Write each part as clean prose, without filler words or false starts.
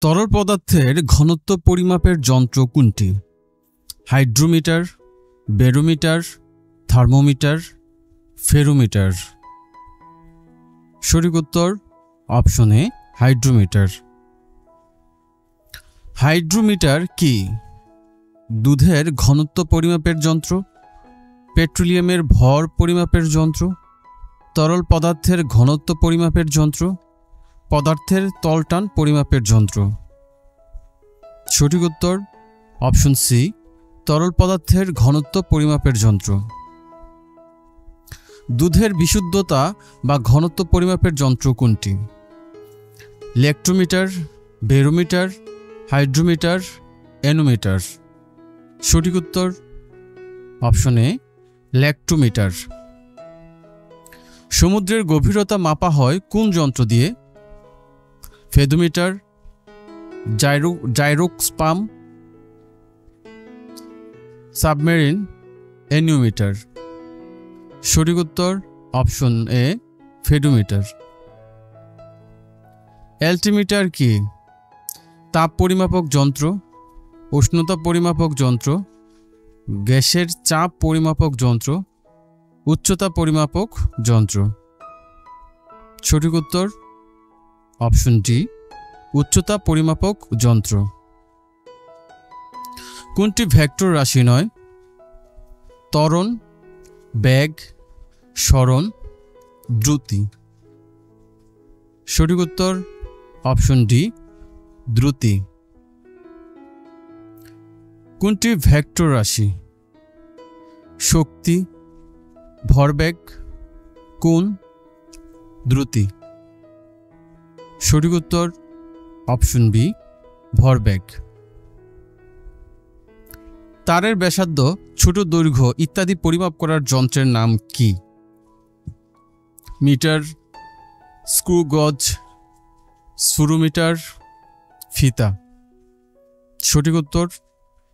তরল পদার্থের ঘনত্ব পরিমাপের যন্ত্র কোনটি? হাইড্রোমিটার, ব্যারোমিটার, থার্মোমিটার, ফেরোমিটার। সঠিক উত্তর অপশন এ হাইড্রোমিটার। হাইড্রোমিটার কি? দুধের ঘনত্ব পরিমাপের যন্ত্র, পেট্রোলিয়ামের ভর পরিমাপের যন্ত্র, তরল পদার্থের ঘনত্ব পরিমাপের যন্ত্র, পদার্থের তলটান পরিমাপের যন্ত্র। সঠিক উত্তর অপশন সি তরল পদার্থের ঘনত্ব পরিমাপের যন্ত্র। দুধের বিশুদ্ধতা বা ঘনত্ব পরিমাপের যন্ত্র কোনটি? Lactometer, barometer, hydrometer, anemometer. সঠিক উত্তর অপশন এ ল্যাক্টোমিটার। সমুদ্রের গভীরতা মাপা হয় কোন যন্ত্র দিয়ে? ফেদোমিটার, জাইরোস্পাম, সাবমেরিন, অ্যানিওমিটার। সঠিক উত্তর অপশন এ ফেডোমিটার। অ্যালটিমিটার কি? তাপ পরিমাপক যন্ত্র, উষ্ণতা পরিমাপক যন্ত্র, গ্যাসের চাপ পরিমাপক যন্ত্র, উচ্চতা পরিমাপক যন্ত্র। সঠিক উত্তর অপশন ডি উচ্চতা পরিমাপক যন্ত্র। কোনটি ভেক্টর রাশি নয়? ত্বরণ, বেগ, সরণ, দ্রুতি। সঠিক উত্তর অপশন ডি দ্রুতি। কোনটি ভেক্টর রাশি? শক্তি, ভরবেগ, কোণ, দ্রুতি। সঠিক উত্তর অপশন বি ভরবেগ। তারের ব্যাসার্ধ, ছোট দৈর্ঘ্য ইত্যাদি পরিমাপ করার যন্ত্রের নাম কি? মিটার, স্ক্রু গজ, স্ফুরোমিটার, ফিতা। সঠিক উত্তর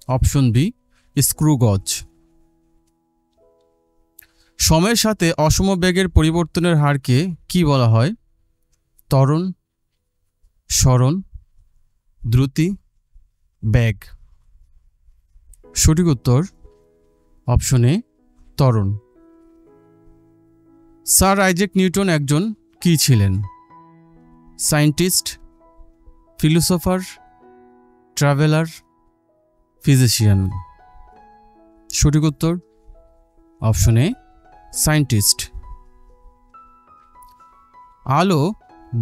অপশন বি স্ক্রু গজ। সময়ের সাথে অসম বেগের পরিবর্তনের হারকে কি বলা হয়? ত্বরণ, সরণ, দ্রুতি, বেগ। সঠিক উত্তর অপশন এ ত্বরণ। স্যার আইজ্যাক নিউটন একজন কি ছিলেন? Scientist, philosopher, traveller, physician. সঠিক উত্তর অপশন এ সায়েন্টিস্ট। আলো,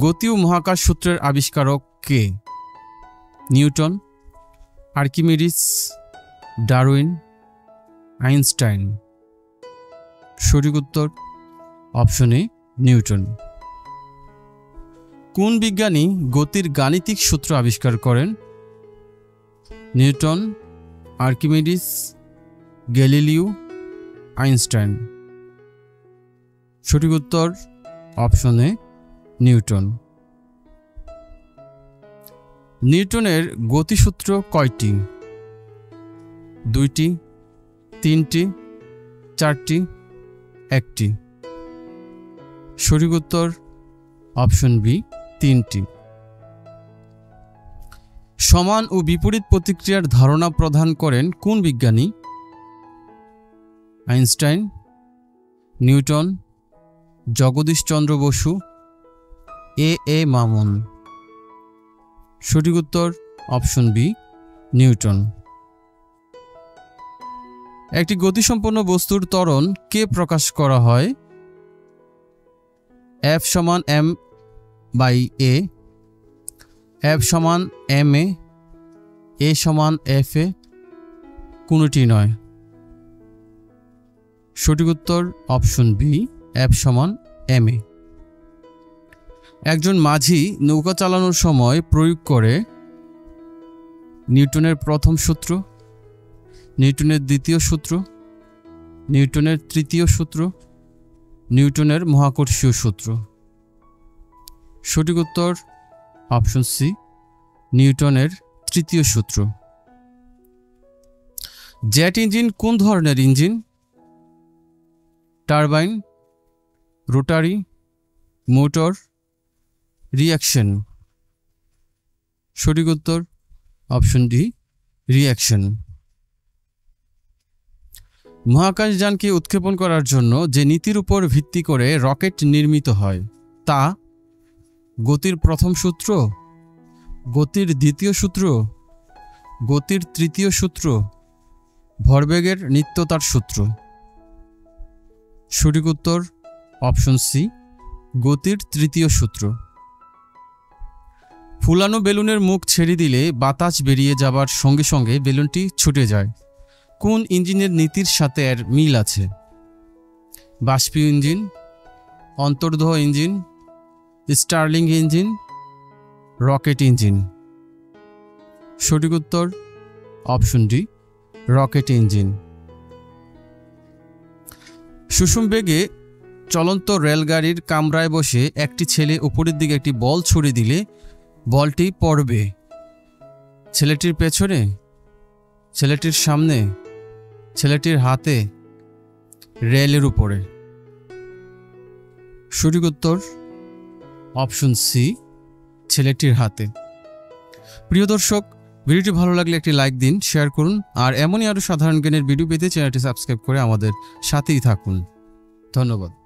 গতি ও মহাকাশ সূত্রের আবিষ্কারক কে? Newton, Archimedes, Darwin, Einstein. সঠিক উত্তর অপশন এ নিউটন। কোন বিজ্ঞানী গতির গাণিতিক সূত্র আবিষ্কার করেন? Newton, Archimedes, Galileo, Einstein. সঠিক উত্তর অপশন এ নিউটন। নিউটনের গতিসূত্র কয়টি? 2টি, 3টি, 4টি, 1টি। সঠিক উত্তর অপশন বি 3টি। সমান ও বিপরীত প্রতিক্রিয়ার ধারণা প্রদান করেন কোন বিজ্ঞানী? আইনস্টাইন, নিউটন, জগদীশচন্দ্র বসু, এ মামুন। সঠিক উত্তর অপশন বি নিউটন। একটি গতিসম্পন্ন বস্তুর ত্বরণ কে প্রকাশ করা হয়? F সমান m/a, F সমান ma, a সমান fa, কোনটি নয়। সঠিক উত্তর অপশন বি F সমান ma। একজন মাঝি নৌকা চালানোর সময় প্রয়োগ করে নিউটনের প্রথম সূত্র, নিউটনের দ্বিতীয় সূত্র, নিউটনের তৃতীয় সূত্র, নিউটনের মহাকর্ষীয় সূত্র। সঠিক উত্তর অপশন সি নিউটনের তৃতীয় সূত্র। জেট ইঞ্জিন কোন ধরনের engine? Turbine, rotary, motor, reaction. সঠিক উত্তর অপশন ডি রিঅ্যাকশন। মহাকাশযানকে উৎক্ষেপণ করার জন্য যে নীতির উপর ভিত্তি করে রকেট নির্মিত হয় তা গতির প্রথম সূত্র, গতির দ্বিতীয় সূত্র, গতির তৃতীয় সূত্র, ভরবেগের নিত্যতার সূত্র। সঠিক উত্তর অপশন সি গতির তৃতীয় সূত্র। ফুলানো বেলুনের মুখ ছেড়ে দিলে বাতাস বেরিয়ে যাবার সঙ্গে সঙ্গে বেলুনটি ছুটে যায়। কোন ইঞ্জিনের নীতির সাথে এর মিল আছে? বাষ্পীয় ইঞ্জিন, অন্তর্দহ engine, Stirling engine, rocket engine. সঠিক উত্তর অপশন ডি রকেট ইঞ্জিন। সুষম বেগে চলন্ত রেলগাড়ির কামরায় বসে একটি ছেলে উপরের দিকে একটি বল ছুড়ে দিলে বলটি পড়বে ছেলেটির পেছনে, ছেলেটির সামনে, ছেলেটির হাতে, রেলের উপরে। সঠিক উত্তর অপশন সি ছেলেটির হাতে। প্রিয় দর্শক, ভিডিওটি ভালো লাগলে একটি লাইক দিন, শেয়ার করুন, আর এমনই আরও সাধারণ জ্ঞানের ভিডিও পেতে চ্যানেলটি সাবস্ক্রাইব করে আমাদের সাথেই থাকুন। ধন্যবাদ।